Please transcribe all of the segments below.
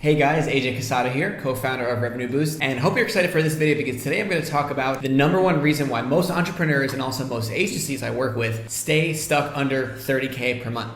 Hey guys, AJ Casada here, co-founder of Revenue Boost, and hope you're excited for this video because today I'm going to talk about the number one reason why most entrepreneurs and also most agencies I work with stay stuck under 30K per month.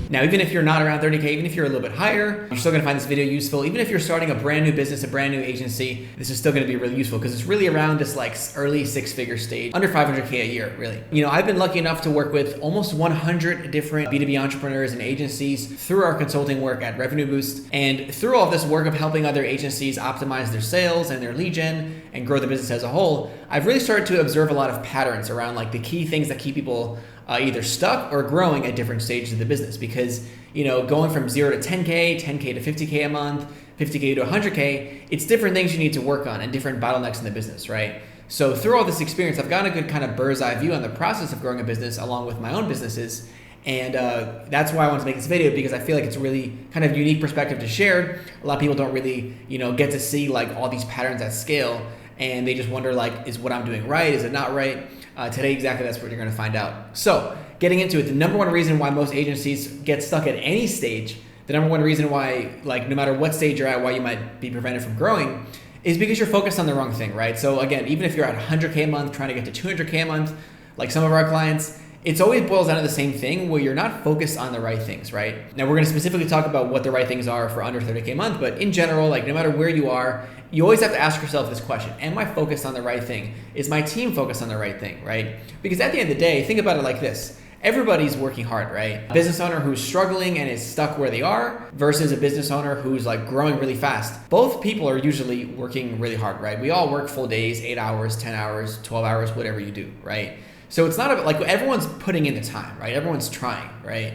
Now, even if you're not around 30K, even if you're a little bit higher, you're still gonna find this video useful. Even if you're starting a brand new business, a brand new agency, this is still gonna be really useful because it's really around this like early six-figure stage, under 500K a year, really. You know, I've been lucky enough to work with almost 100 different B2B entrepreneurs and agencies through our consulting work at Revenue Boost. And through all of this work of helping other agencies optimize their sales and their lead gen and grow the business as a whole, I've really started to observe a lot of patterns around like the key things that keep people either stuck or growing at different stages of the business. Because, you know, going from 0 to 10K, 10K to 50K a month, 50K to 100K, it's different things you need to work on and different bottlenecks in the business, right? So through all this experience, I've gotten a good kind of bird's eye view on the process of growing a business along with my own businesses. And that's why I wanted to make this video, because I feel like it's a really kind of unique perspective to share. A lot of people don't really, get to see like all these patterns at scale, and they just wonder like, is what I'm doing right? Is it not right? Today, exactly that's what you're gonna find out. So getting into it, the number one reason why most agencies get stuck at any stage, the number one reason why, like no matter what stage you're at, why you might be prevented from growing, is because you're focused on the wrong thing, right? So again, even if you're at 100K a month, trying to get to 200K a month, like some of our clients, it's always boils down to the same thing where you're not focused on the right things, right? Now we're gonna specifically talk about what the right things are for under 30K a month, but in general, like no matter where you are, you always have to ask yourself this question: am I focused on the right thing? Is my team focused on the right thing, right? Because at the end of the day, think about it like this. Everybody's working hard, right? A business owner who's struggling and is stuck where they are versus a business owner who's like growing really fast. Both people are usually working really hard, right? We all work full days, 8 hours, 10 hours, 12 hours, whatever you do, right? So it's not about like everyone's putting in the time, right? Everyone's trying, right?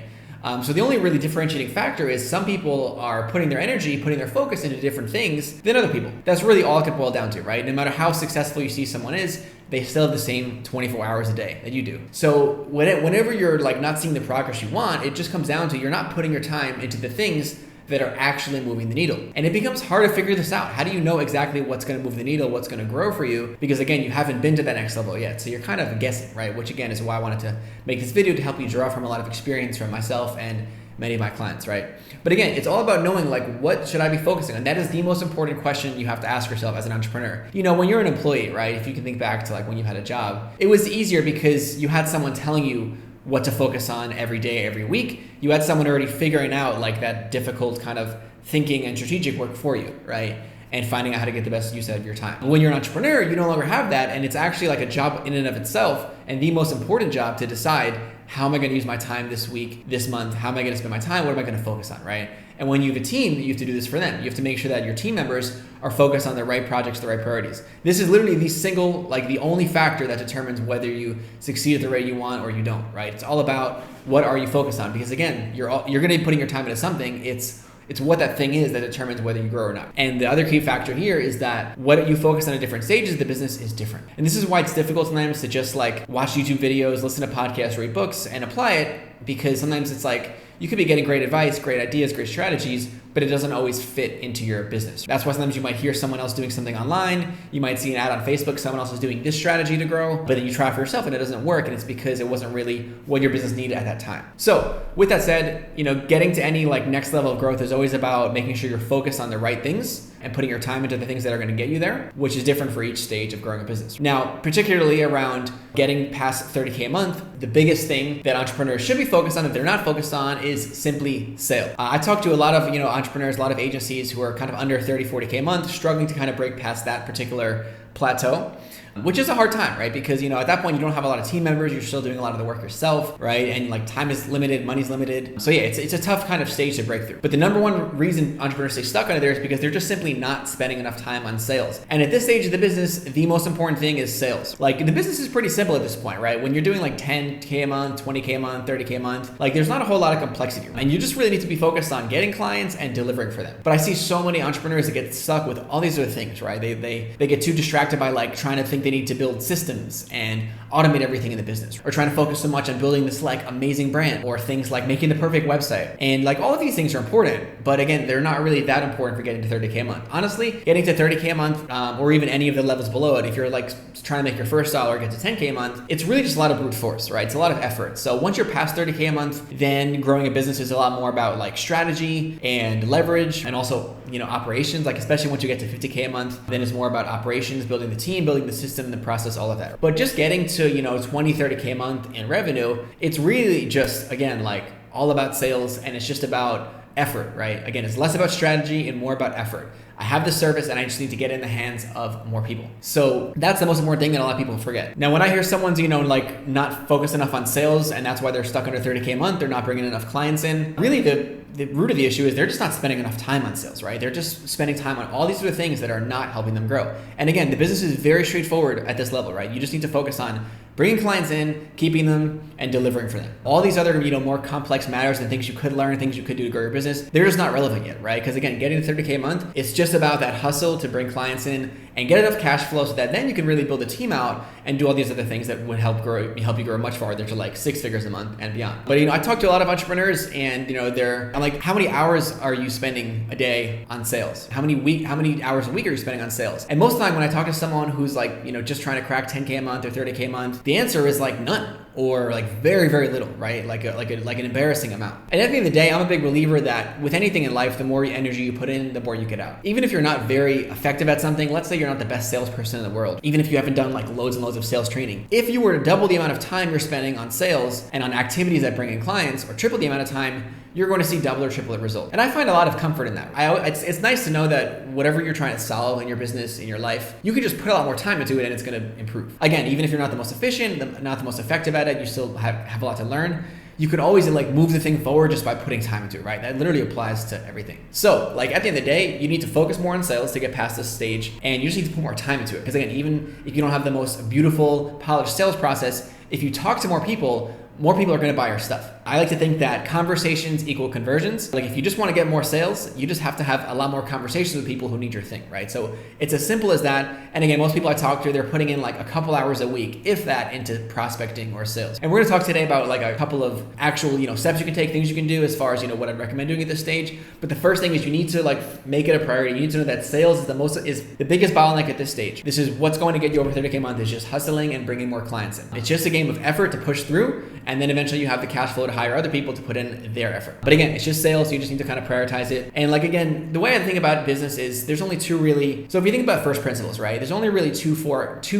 So the only really differentiating factor is some people are putting their energy, putting their focus into different things than other people. That's really all it could boil down to, right? No matter how successful you see someone is, they still have the same 24 hours a day that you do. So whenever you're like not seeing the progress you want, it just comes down to you're not putting your time into the things that are actually moving the needle. And it becomes hard to figure this out. How do you know exactly what's gonna move the needle, what's gonna grow for you? Because again, you haven't been to that next level yet. So you're kind of guessing, right? Which again is why I wanted to make this video, to help you draw from a lot of experience from myself and many of my clients, right? But again, it's all about knowing like, what should I be focusing on? That is the most important question you have to ask yourself as an entrepreneur. You know, when you're an employee, right? If you can think back to like when you had a job, it was easier because you had someone telling you what to focus on every day, every week. You had someone already figuring out like that difficult kind of thinking and strategic work for you, right? And finding out how to get the best use out of your time. When you're an entrepreneur, you no longer have that, and it's actually like a job in and of itself, and the most important job to decide, how am I gonna use my time this week, this month? How am I gonna spend my time? What am I gonna focus on, right? And when you have a team, you have to do this for them. You have to make sure that your team members are focused on the right projects, the right priorities. This is literally the only factor that determines whether you succeed at the rate you want or you don't, right? It's all about what are you focused on? Because again, you're gonna be putting your time into something. It's what that thing is that determines whether you grow or not. And the other key factor here is that what you focus on at different stages of the business is different. And this is why it's difficult sometimes to just like watch YouTube videos, listen to podcasts, read books, and apply it, because sometimes it's like you could be getting great advice, great ideas, great strategies, but it doesn't always fit into your business. That's why sometimes you might hear someone else doing something online, you might see an ad on Facebook, someone else is doing this strategy to grow, but then you try it for yourself and it doesn't work, and it's because it wasn't really what your business needed at that time. So with that said, getting to any like next level of growth is always about making sure you're focused on the right things and putting your time into the things that are gonna get you there, which is different for each stage of growing a business. Now, particularly around getting past 30K a month, the biggest thing that entrepreneurs should be focused on, if they're not focused on, is simply sales. I talk to a lot of entrepreneurs, a lot of agencies who are kind of under 30, 40K a month, struggling to kind of break past that particular plateau, which is a hard time, right? Because, at that point you don't have a lot of team members, you're still doing a lot of the work yourself, right? And like time is limited, money's limited. So yeah, it's a tough kind of stage to break through. But the number one reason entrepreneurs stay stuck under there is because they're just simply not spending enough time on sales. And at this stage of the business, the most important thing is sales. Like the business is pretty simple at this point, right? When you're doing like 10K a month, 20K a month, 30K a month, like there's not a whole lot of complexity. And you just really need to be focused on getting clients and delivering for them. But I see so many entrepreneurs that get stuck with all these other things, right? They get too distracted by like trying to think they need to build systems and automate everything in the business, or trying to focus so much on building this like amazing brand, or things like making the perfect website. And like all of these things are important, but again, they're not really that important for getting to 30K a month. Honestly, getting to 30K a month, or even any of the levels below it, if you're like trying to make your first dollar get to 10K a month, it's really just a lot of brute force, right? It's a lot of effort. So once you're past 30K a month, then growing a business is a lot more about like strategy and leverage, and also, operations. Like especially once you get to 50K a month, then it's more about operations, building the team, building the system, the process, all of that. But just getting to 20, 30K a month in revenue, it's really just, again, like all about sales, and it's just about effort, right? Again, it's less about strategy and more about effort. I have the service and I just need to get in the hands of more people. So that's the most important thing that a lot of people forget. Now, when I hear someone's, like not focused enough on sales and that's why they're stuck under 30K a month, they're not bringing enough clients in, really the root of the issue is they're just not spending enough time on sales, right? They're just spending time on all these other things that are not helping them grow. And again, the business is very straightforward at this level, right? You just need to focus on bringing clients in, keeping them, and delivering for them. All these other, more complex matters and things you could learn, things you could do to grow your business, they're just not relevant yet, right? Because again, getting to 30K a month, it's just about that hustle to bring clients in and get enough cash flow so that then you can really build a team out and do all these other things that would help you grow much farther to like 6 figures a month and beyond. But I talk to a lot of entrepreneurs, and I'm like, how many hours are you spending a day on sales? How many hours a week are you spending on sales? And most of the time when I talk to someone who's like, just trying to crack 10K a month or 30K a month, the answer is like none, or like very, very little, right? Like an embarrassing amount. And at the end of the day, I'm a big believer that with anything in life, the more energy you put in, the more you get out. Even if you're not very effective at something, let's say you're not the best salesperson in the world, even if you haven't done like loads and loads of sales training, if you were to double the amount of time you're spending on sales and on activities that bring in clients, or triple the amount of time, you're going to see double or triple the result. And I find a lot of comfort in that. It's nice to know that whatever you're trying to solve in your business, in your life, you can just put a lot more time into it and it's going to improve. Again, even if you're not the most efficient, not the most effective at it, you still have a lot to learn. You could always like move the thing forward just by putting time into it, right? That literally applies to everything. So like at the end of the day, you need to focus more on sales to get past this stage, and you just need to put more time into it. Because again, even if you don't have the most beautiful, polished sales process, if you talk to more people are going to buy your stuff. I like to think that conversations equal conversions. Like if you just want to get more sales, you just have to have a lot more conversations with people who need your thing, right? So it's as simple as that. And again, most people I talk to, they're putting in like a couple hours a week, if that, into prospecting or sales. And we're going to talk today about like a couple of actual, steps you can take, things you can do as far as, what I'd recommend doing at this stage. But the first thing is you need to like make it a priority. You need to know that sales is the biggest bottleneck at this stage. This is what's going to get you over 30K a month, is just hustling and bringing more clients in. It's just a game of effort to push through, and then eventually you have the cash flow to hire other people to put in their effort. But again, it's just sales. So you just need to kind of prioritize it. And like, again, the way I think about business is there's only two really, so if you think about first principles, right? There's only really two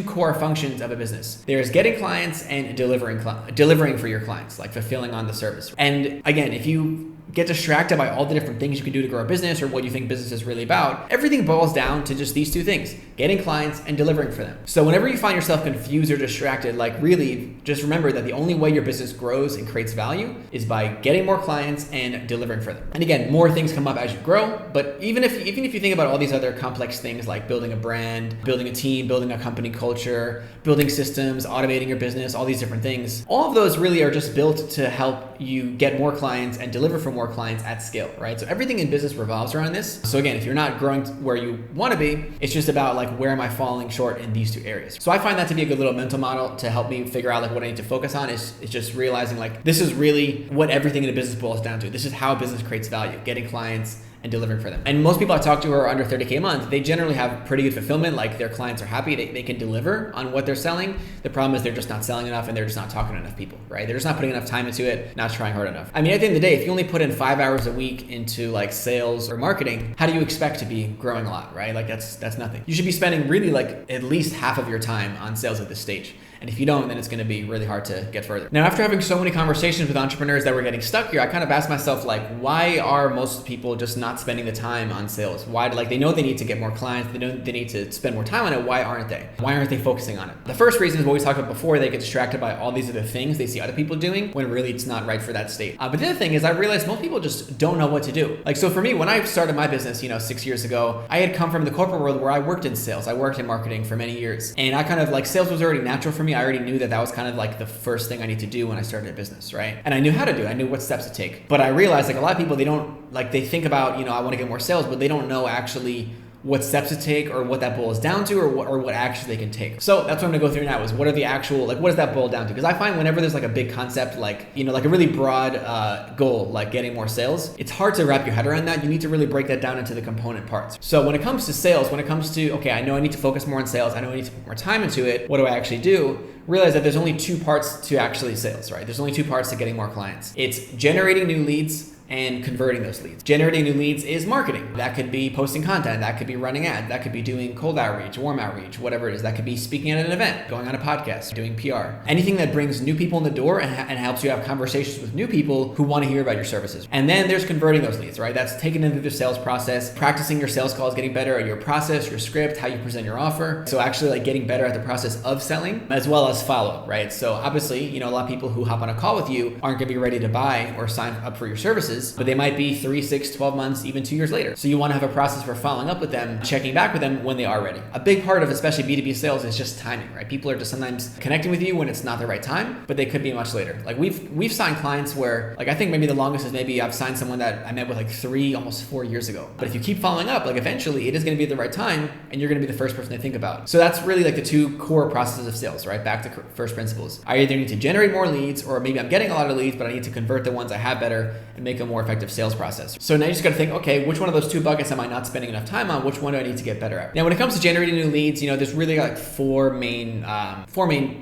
core functions of a business. There's getting clients and delivering for your clients, like fulfilling on the service. And again, if you get distracted by all the different things you can do to grow a business or what you think business is really about, everything boils down to just these two things: getting clients and delivering for them. So whenever you find yourself confused or distracted, like really just remember that the only way your business grows and creates value is by getting more clients and delivering for them. And again, more things come up as you grow, but even if you think about all these other complex things like building a brand, building a team, building a company culture, building systems, automating your business, all these different things, all of those really are just built to help you get more clients and deliver for more clients at scale, right? So everything in business revolves around this. So again, if you're not growing where you want to be, it's just about like, where am I falling short in these two areas? So I find that to be a good little mental model to help me figure out like what I need to focus on. Is just realizing like, this is really what everything in a business boils down to. This is how a business creates value: getting clients and delivering for them. And most people I talk to who are under 30K a month, they generally have pretty good fulfillment. Like their clients are happy, they can deliver on what they're selling. The problem is they're just not selling enough and they're just not talking to enough people, right? They're just not putting enough time into it, not trying hard enough. I mean, at the end of the day, if you only put in 5 hours a week into like sales or marketing, how do you expect to be growing a lot, right? Like that's nothing. You should be spending really like at least half of your time on sales at this stage. And if you don't, then it's going to be really hard to get further. Now, after having so many conversations with entrepreneurs that were getting stuck here, I kind of asked myself, like, why are most people just not spending the time on sales? Why, like, they know they need to get more clients, they know they need to spend more time on it. Why aren't they? Why aren't they focusing on it? The first reason is what we talked about before. They get distracted by all these other things they see other people doing when really it's not right for that state. But the other thing is I realized most people just don't know what to do. Like, so for me, when I started my business, 6 years ago, I had come from the corporate world where I worked in sales. I worked in marketing for many years. And I kind of like, sales was already natural for me. I already knew that was kind of like the first thing I need to do when I started a business, right? And I knew how to do it. I knew what steps to take. But I realized like a lot of people, they think about, I want to get more sales, but they don't know actually what steps to take or what that boils down to, or what actions they can take. So that's what I'm gonna go through now, is what are the actual, like, what does that boil down to? Because I find whenever there's like a big concept, like, you know, like a really broad goal, like getting more sales, it's hard to wrap your head around that. You need to really break that down into the component parts. So when it comes to sales, when it comes to, okay, I know I need to focus more on sales, I know I need to put more time into it, what do I actually do? Realize that there's only two parts to actually sales, right? There's only two parts to getting more clients. It's generating new leads and converting those leads. Generating new leads is marketing. That could be posting content, that could be running ads, that could be doing cold outreach, warm outreach, whatever it is. That could be speaking at an event, going on a podcast, doing PR. Anything that brings new people in the door and helps you have conversations with new people who want to hear about your services. And then there's converting those leads, right? That's taking them through the sales process, practicing your sales calls, getting better at your process, your script, how you present your offer. So actually like getting better at the process of selling, as well as follow-up, right? So obviously, you know, a lot of people who hop on a call with you aren't gonna be ready to buy or sign up for your services, but they might be 3, 6, 12 months, even 2 years later. So you want to have a process for following up with them, checking back with them when they are ready. A big part of especially B2B sales is just timing, right? People are just sometimes connecting with you when it's not the right time, but they could be much later. Like we've signed clients where, like, I think maybe the longest is maybe I've signed someone that I met with like 3, almost 4 years ago. But if you keep following up, like eventually it is going to be at the right time and you're going to be the first person they think about. So that's really like the two core processes of sales, right? Back to first principles. I either need to generate more leads, or maybe I'm getting a lot of leads, but I need to convert the ones I have better and make a more effective sales process. So now you just got to think, okay, which one of those two buckets am I not spending enough time on? Which one do I need to get better at? Now, when it comes to generating new leads, you know, there's really like four main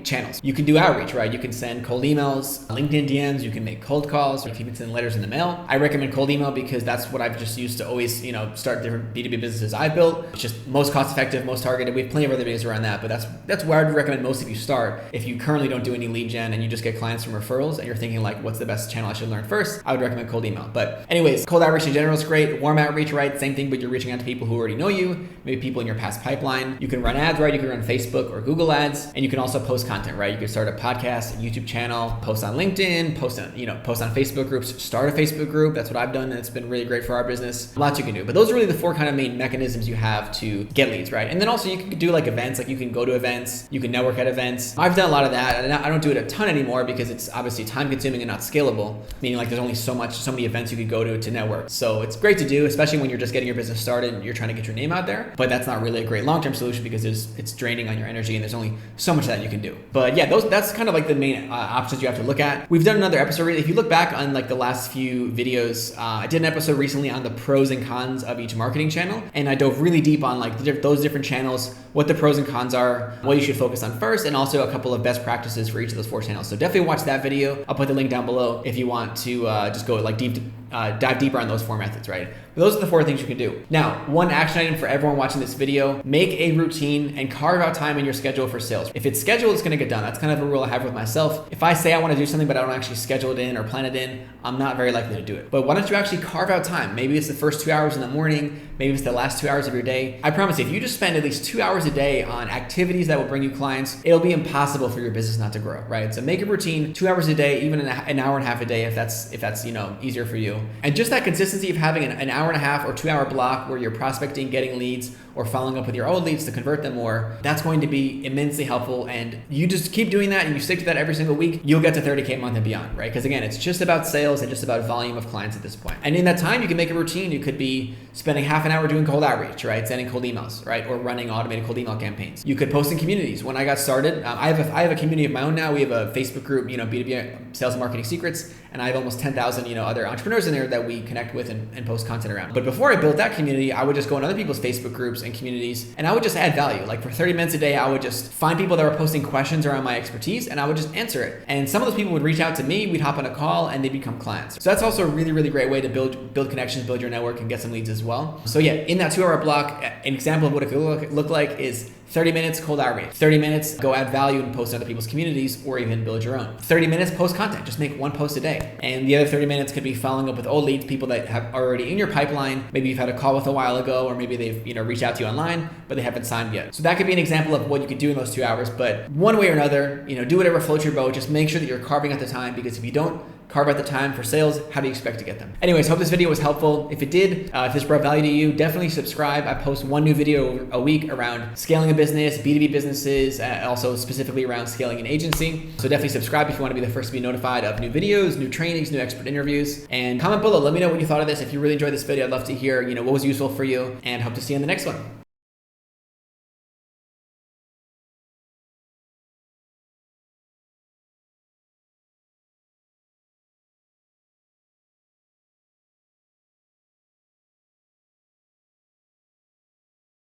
channels. You can do outreach, right? You can send cold emails, LinkedIn DMs, you can make cold calls, you can even send letters in the mail. I recommend cold email because that's what I've just used to always, you know, start different B2B businesses I've built. It's just most cost effective, most targeted. We have plenty of other videos around that, but that's where I'd recommend most of you start. If you currently don't do any lead gen and you just get clients from referrals and you're thinking like, what's the best channel I should learn first? I would recommend cold email. But anyways, cold outreach in general is great. Warm outreach, right? Same thing, but you're reaching out to people who already know you, maybe people in your past pipeline. You can run ads, right? You can run Facebook or Google ads, and you can also post content, right? You can start a podcast, a YouTube channel, post on LinkedIn, post on Facebook groups, start a Facebook group. That's what I've done, and it's been really great for our business. Lots you can do, but those are really the four kind of main mechanisms you have to get leads, right? And then also you can do like events, like you can go to events, you can network at events. I've done a lot of that, and I don't do it a ton anymore because it's obviously time consuming and not scalable, meaning like there's only so many events you could go to network. So it's great to do, especially when you're just getting your business started and you're trying to get your name out there, but that's not really a great long-term solution because it's draining on your energy and there's only so much that you can do. But yeah, that's kind of like the main options you have to look at. We've done another episode. If you look back on like the last few videos, I did an episode recently on the pros and cons of each marketing channel, and I dove really deep on like those different channels, what the pros and cons are, what you should focus on first, and also a couple of best practices for each of those 4 channels. So definitely watch that video. I'll put the link down below if you want to just go like dive deeper on those 4 methods, right? But those are the 4 things you can do. Now, one action item for everyone watching this video: make a routine and carve out time in your schedule for sales. If it's scheduled, it's gonna get done. That's kind of a rule I have with myself. If I say I wanna do something, but I don't actually schedule it in or plan it in, I'm not very likely to do it. But why don't you actually carve out time? Maybe it's the first 2 hours in the morning, maybe it's the last 2 hours of your day. I promise you, if you just spend at least 2 hours a day on activities that will bring you clients, it'll be impossible for your business not to grow, right? So make a routine, 2 hours a day, even an hour and a half a day if that's you know, easier for you. And just that consistency of having an hour and a half or 2 hour block where you're prospecting, getting leads, or following up with your old leads to convert them more, that's going to be immensely helpful. And you just keep doing that and you stick to that every single week, you'll get to 30K a month and beyond, right? Because again, it's just about sales and just about volume of clients at this point. And in that time, you can make a routine. You could be spending half an hour doing cold outreach, right? Sending cold emails, right? Or running automated cold email campaigns. You could post in communities. When I got started, I have a community of my own now. We have a Facebook group, you know, B2B Sales and Marketing Secrets, and I have almost 10,000, you know, other entrepreneurs in there that we connect with and post content around. But before I built that community, I would just go in other people's Facebook groups and communities, and I would just add value. Like for 30 minutes a day, I would just find people that were posting questions around my expertise, and I would just answer it. And some of those people would reach out to me, we'd hop on a call, and they become clients. So that's also a really, really great way to build connections, build your network, and get some leads as well. So yeah, in that 2 hour block, an example of what it could look like is 30 minutes cold outreach, 30 minutes go add value and post in other people's communities, or even build your own. 30 minutes post content, just make 1 post a day. And the other 30 minutes could be following up with old leads, people that have already in your pipeline. Maybe you've had a call with a while ago, or maybe they've, you know, reached out to you online, but they haven't signed yet. So that could be an example of what you could do in those 2 hours. But one way or another, you know, do whatever floats your boat. Just make sure that you're carving out the time, because if you don't carve out the time for sales. How do you expect to get them? Anyways, hope this video was helpful. If it did, if this brought value to you, definitely subscribe. I post one new video a week around scaling a business, B2B businesses, also specifically around scaling an agency. So definitely subscribe if you want to be the first to be notified of new videos, new trainings, new expert interviews, and comment below. Let me know what you thought of this. If you really enjoyed this video, I'd love to hear, what was useful for you, and hope to see you in the next one.